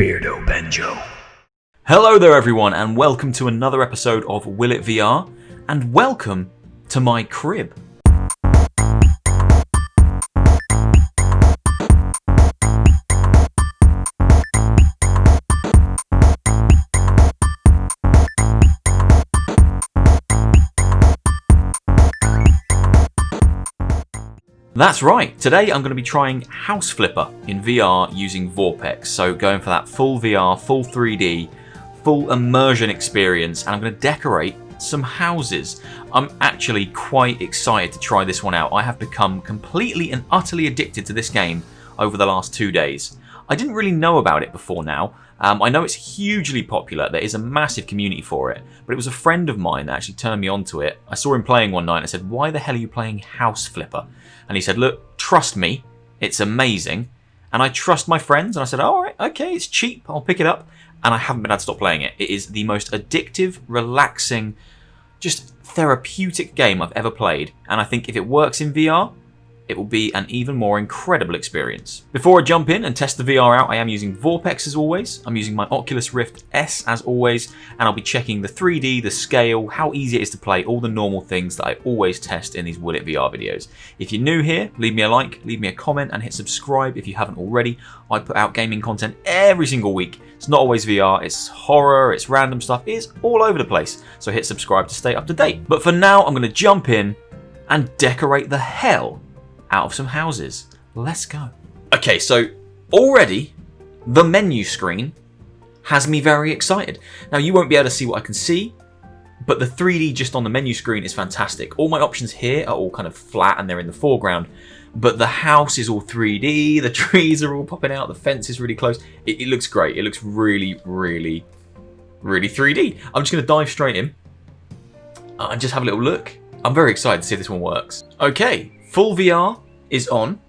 Beardo Banjo. Hello there everyone and welcome to another episode of Will It VR and welcome to my crib. That's right, today I'm going to be trying House Flipper in VR using Vorpx, so going for that full VR, full 3D, full immersion experience, and I'm going to decorate some houses. I'm actually quite excited to try this one out. I have become completely and utterly addicted to this game over the last 2 days. I didn't really know about it before now. I know it's hugely popular, there is a massive community for it, but it was a friend of mine that actually turned me onto it. I saw him playing one night and I said, why the hell are you playing House Flipper? And he said, look, trust me, it's amazing. And I trust my friends, and I said, alright, okay, it's cheap, I'll pick it up. And I haven't been able to stop playing it. It is the most addictive, relaxing, just therapeutic game I've ever played. And I think if it works in VR, it will be an even more incredible experience. Before I jump in and test the VR out, I am using Vorpx as always. I'm using my Oculus Rift S as always, and I'll be checking the 3D, the scale, how easy it is to play, all the normal things that I always test in these Will It VR videos. If you're new here, leave me a like, leave me a comment, and hit subscribe if you haven't already. I put out gaming content every single week. It's not always VR, it's horror, it's random stuff, it's all over the place. So hit subscribe to stay up to date. But for now, I'm going to jump in and decorate the hell out of some houses. Let's go. Okay, so already the menu screen has me very excited. Now you won't be able to see what I can see, but the 3D just on the menu screen is fantastic. All my options here are all kind of flat and they're in the foreground, but the house is all 3D, the trees are all popping out, the fence is really close. It looks great. It looks really, really, really 3D. I'm just gonna dive straight in and just have a little look. I'm very excited to see if this one works. Okay. Full VR is on,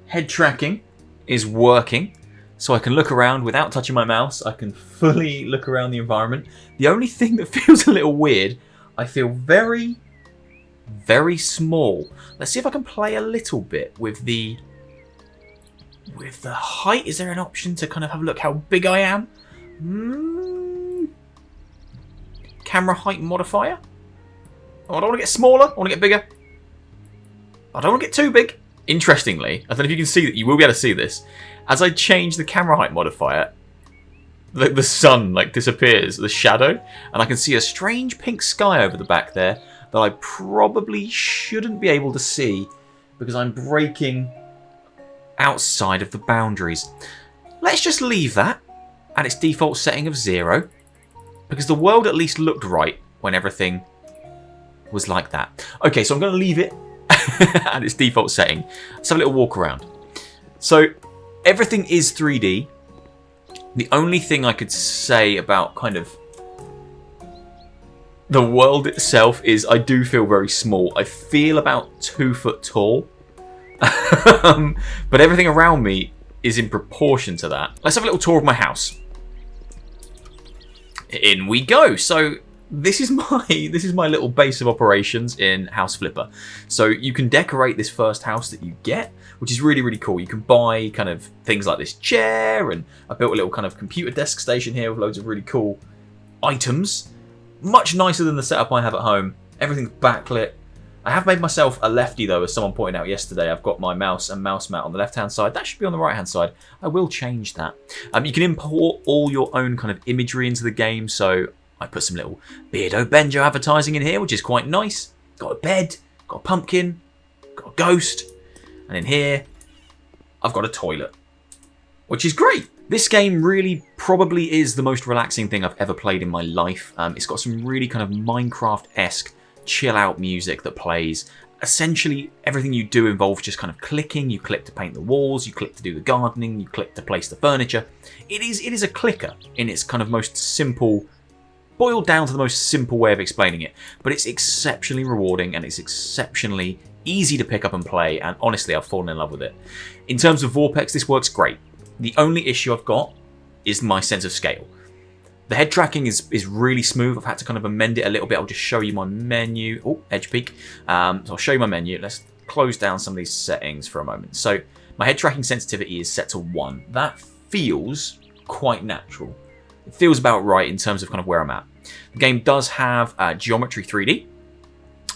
head tracking is working, so I can look around without touching my mouse. I can fully look around the environment. The only thing that feels a little weird, I feel very, very small. Let's see if I can play a little bit with the height. Is there an option to kind of have a look how big I am? Camera height modifier? Oh, I don't want to get smaller, I want to get bigger. I don't want to get too big. Interestingly, I don't know if you can see that, you will be able to see this. As I change the camera height modifier, the sun like disappears, the shadow, and I can see a strange pink sky over the back there that I probably shouldn't be able to see because I'm breaking outside of the boundaries. Let's just leave that at its default setting of 0 because the world at least looked right when everything was like that. Okay, so I'm going to leave it at its default setting. Let's have a little walk around. So everything is 3D. The only thing I could say about kind of the world itself is I do feel very small. I feel about 2 foot tall. But everything around me is in proportion to that. Let's have a little tour of my house. In we go. So this is my little base of operations in House Flipper. So you can decorate this first house that you get, which is really, really cool. You can buy kind of things like this chair, and I built a little kind of computer desk station here with loads of really cool items. Much nicer than the setup I have at home. Everything's backlit. I have made myself a lefty though, as someone pointed out yesterday. I've got my mouse and mouse mat on the left-hand side. That should be on the right-hand side. I will change that. You can import all your own kind of imagery into the game, so I put some little Beardo Banjo advertising in here, which is quite nice. Got a bed, got a pumpkin, got a ghost, and in here, I've got a toilet, which is great. This game really probably is the most relaxing thing I've ever played in my life. It's got some really kind of Minecraft-esque chill-out music that plays. Essentially, everything you do involves just kind of clicking. You click to paint the walls, you click to do the gardening, you click to place the furniture. It is a clicker in its kind of most simple, boiled down to the most simple way of explaining it, but it's exceptionally rewarding and it's exceptionally easy to pick up and play, and honestly I've fallen in love with it. In terms of Vorpx, this works great. The only issue I've got is my sense of scale. The head tracking is really smooth. I've had to kind of amend it a little bit. I'll just show you my menu. Oh, edge peak. So I'll show you my menu. Let's close down some of these settings for a moment. So my head tracking sensitivity is set to 1. That feels quite natural. It feels about right in terms of kind of where I'm at. The game does have geometry 3D.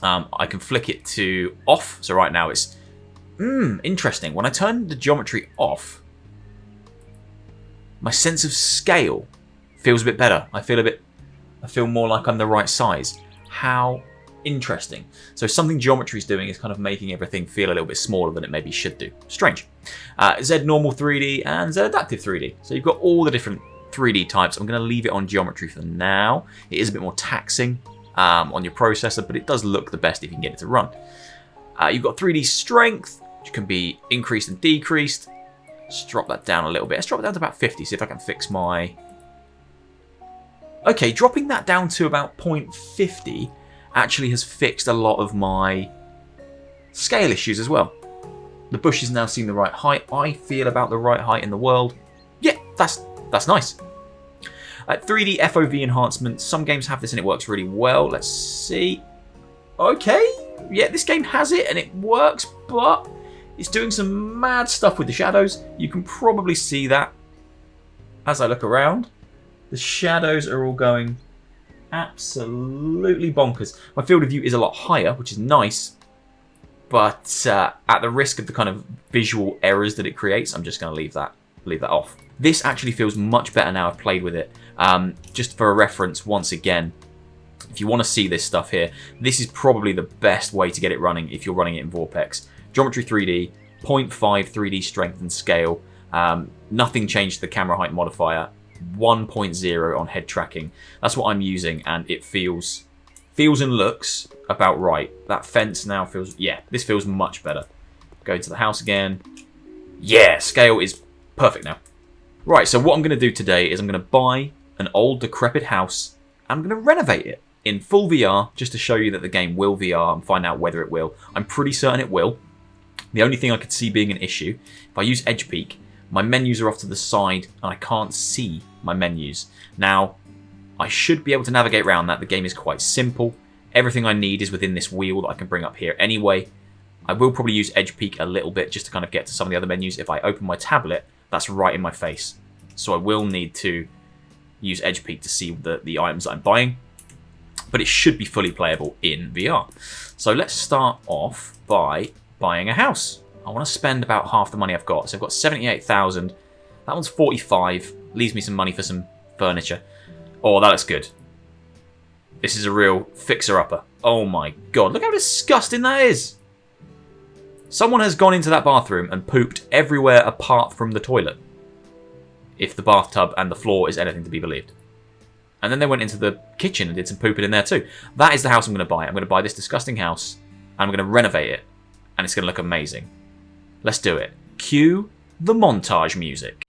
I can flick it to off. So right now it's interesting. When I turn the geometry off, my sense of scale feels a bit better. I feel more like I'm the right size. How interesting. So something geometry is doing is kind of making everything feel a little bit smaller than it maybe should do. Strange. Z normal 3D and Z adaptive 3D. So you've got all the different 3D types. I'm going to leave it on geometry for now. It is a bit more taxing on your processor, but it does look the best if you can get it to run. You've got 3D strength, which can be increased and decreased. Let's drop that down a little bit. Let's drop it down to about 50, see if I can fix my... Okay, dropping that down to about 0.50 actually has fixed a lot of my scale issues as well. The bushes now seem the right height. I feel about the right height in the world. Yeah, that's nice. 3D FOV enhancements. Some games have this and it works really well. Let's see. Okay, yeah, this game has it and it works, but it's doing some mad stuff with the shadows. You can probably see that as I look around. The shadows are all going absolutely bonkers. My field of view is a lot higher, which is nice, but at the risk of the kind of visual errors that it creates, I'm just going to leave that off. This actually feels much better now I've played with it. Just for a reference, once again, if you want to see this stuff here, this is probably the best way to get it running if you're running it in Vorpx. Geometry 3D, 0.5 3D strength and scale. Nothing changed to the camera height modifier. 1.0 on head tracking. That's what I'm using, and it feels and looks about right. That fence now feels, yeah, this feels much better. Go to the house again. Yeah, scale is perfect now. Right, so what I'm going to do today is I'm going to buy an old decrepit house and I'm going to renovate it in full VR just to show you that the game will VR and find out whether it will. I'm pretty certain it will. The only thing I could see being an issue, if I use edge peek, my menus are off to the side and I can't see my menus. Now, I should be able to navigate around that. The game is quite simple. Everything I need is within this wheel that I can bring up here anyway. I will probably use edge peek a little bit just to kind of get to some of the other menus. If I open my tablet, that's right in my face. So I will need to use edge peek to see the items that I'm buying. But it should be fully playable in VR. So let's start off by buying a house. I want to spend about half the money I've got. So I've got 78,000. That one's 45. Leaves me some money for some furniture. Oh, that looks good. This is a real fixer-upper. Oh my god, look how disgusting that is. Someone has gone into that bathroom and pooped everywhere apart from the toilet. If the bathtub and the floor is anything to be believed. And then they went into the kitchen and did some pooping in there too. That is the house I'm going to buy. I'm going to buy this disgusting house. And I'm going to renovate it. And it's going to look amazing. Let's do it. Cue the montage music.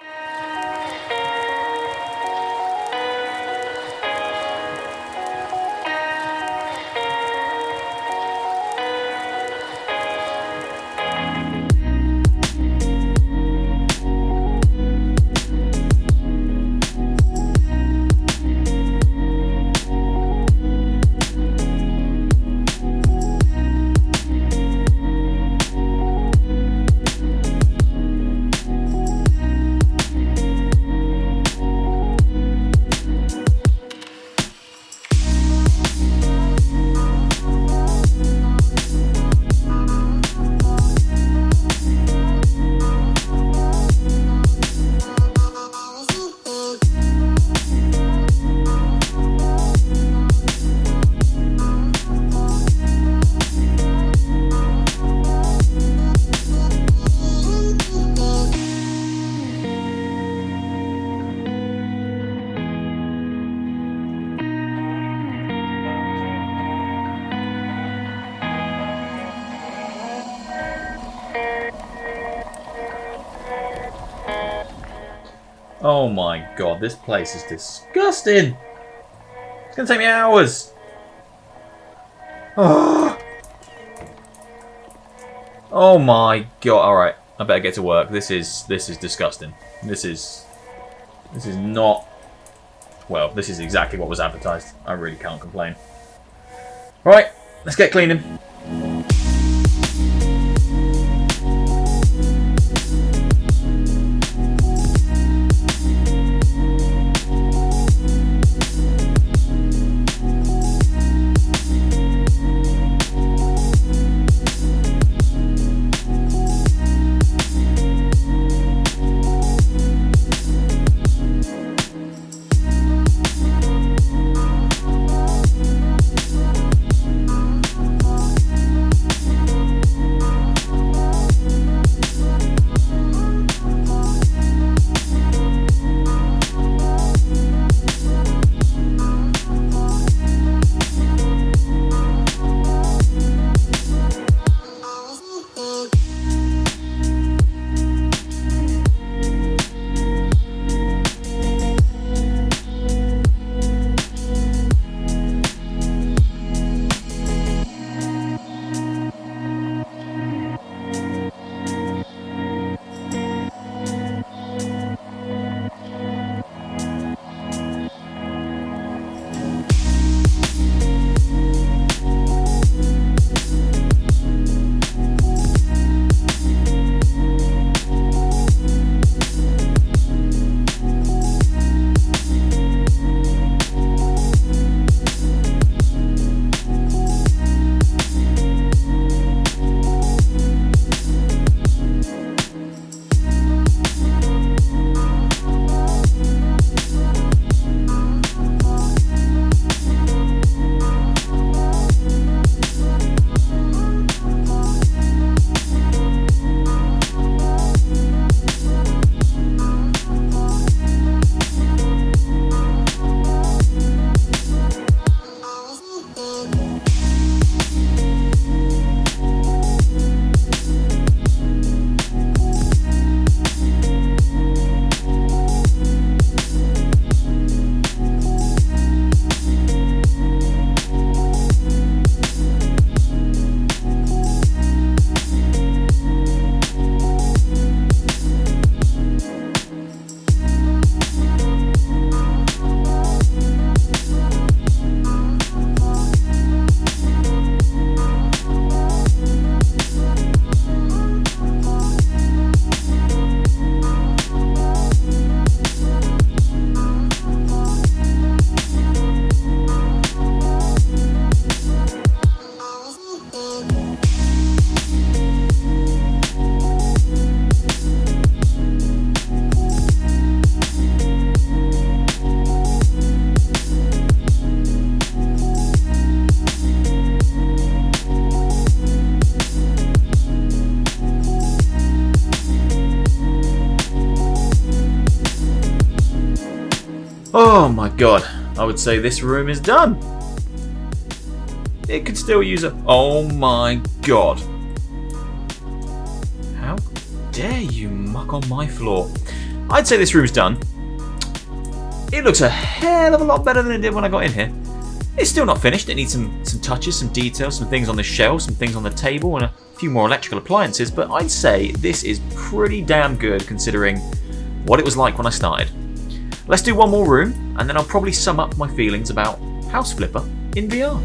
Oh my god, this place is disgusting! It's gonna take me hours! Oh my god, alright. I better get to work. This is disgusting. This is not... Well, this is exactly what was advertised. I really can't complain. Right, let's get cleaning. Oh my god, I would say this room is done. It could still use a... Oh my god. How dare you muck on my floor? I'd say this room's done. It looks a hell of a lot better than it did when I got in here. It's still not finished. It needs some touches, some details, some things on the shelf, some things on the table, and a few more electrical appliances, but I'd say this is pretty damn good considering what it was like when I started. Let's do one more room, and then I'll probably sum up my feelings about House Flipper in VR.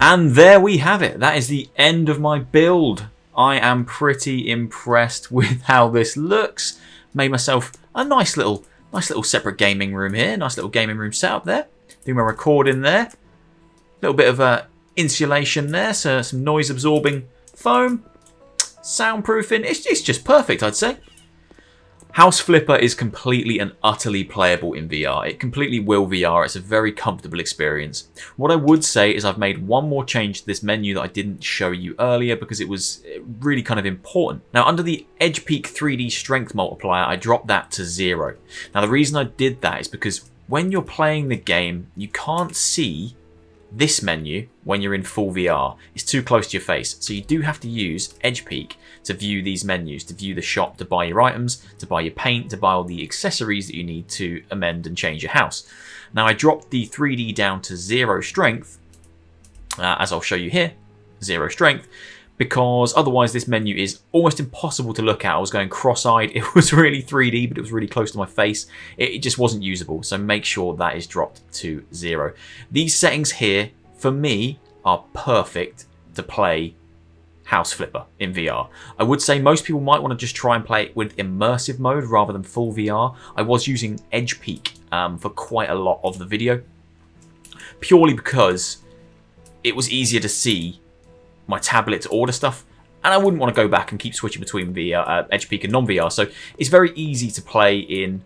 And there we have it. That is the end of my build. I am pretty impressed with how this looks. Made myself a nice little separate gaming room here. Nice little gaming room setup there. Do my recording there. A little bit of insulation there, so some noise absorbing foam. Soundproofing. It's just perfect, I'd say. House Flipper is completely and utterly playable in VR. It completely will VR. It's a very comfortable experience. What I would say is I've made one more change to this menu that I didn't show you earlier because it was really kind of important. Now, under the Edge Peak 3D Strength Multiplier, I dropped that to 0. Now, the reason I did that is because when you're playing the game, you can't see this menu when you're in full VR. It's too close to your face, so you do have to use Edge Peak to view these menus, to view the shop, to buy your items, to buy your paint, to buy all the accessories that you need to amend and change your house. Now, I dropped the 3D down to 0 strength, as I'll show you here, 0 strength, because otherwise this menu is almost impossible to look at. I was going cross-eyed. It was really 3D, but it was really close to my face. It just wasn't usable, so make sure that is dropped to 0. These settings here, for me, are perfect to play House Flipper in VR. I would say most people might want to just try and play it with immersive mode rather than full VR. I was using Edge Peak for quite a lot of the video, purely because it was easier to see my tablet to order stuff, and I wouldn't want to go back and keep switching between VR, Edge Peak and non-VR, so it's very easy to play in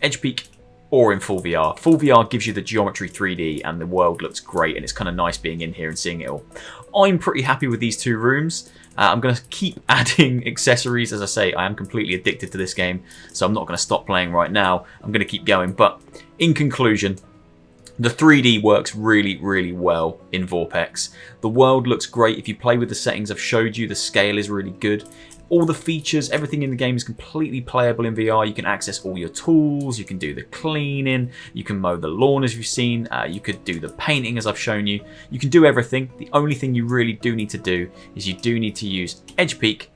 Edge Peak or in full VR. Full VR gives you the geometry 3D and the world looks great, and it's kind of nice being in here and seeing it all. I'm pretty happy with these 2 rooms. I'm going to keep adding accessories. As I say, I am completely addicted to this game, so I'm not going to stop playing right now. I'm going to keep going. But in conclusion, the 3D works really, really well in Vorpx. The world looks great. If you play with the settings I've showed you, the scale is really good. All the features, everything in the game is completely playable in VR. You can access all your tools, you can do the cleaning, you can mow the lawn as you've seen, you could do the painting as I've shown you. You can do everything. The only thing you really do need to do is you do need to use Edge Peek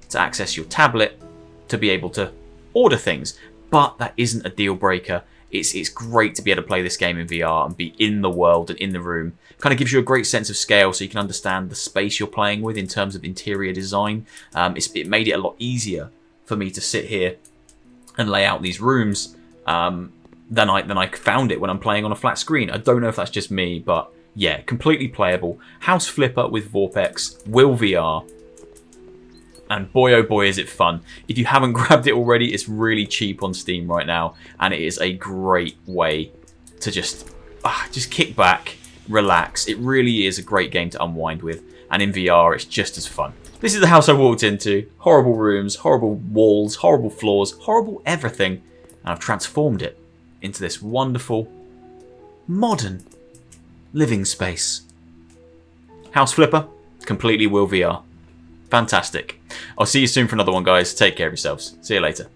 to access your tablet to be able to order things. But that isn't a deal breaker. It's great to be able to play this game in VR and be in the world and in the room. Kind of gives you a great sense of scale so you can understand the space you're playing with in terms of interior design. It made it a lot easier for me to sit here and lay out these rooms than I found it when I'm playing on a flat screen. I don't know if that's just me, but yeah, completely playable. House Flipper with Vorpx, will VR. And boy oh boy is it fun. If you haven't grabbed it already, it's really cheap on Steam right now, and it is a great way to just kick back, relax. It really is a great game to unwind with, and in VR it's just as fun. This is the house I walked into. Horrible rooms, horrible walls, horrible floors, horrible everything, and I've transformed it into this wonderful, modern living space. House Flipper, completely will VR. Fantastic. I'll see you soon for another one, guys. Take care of yourselves. See you later.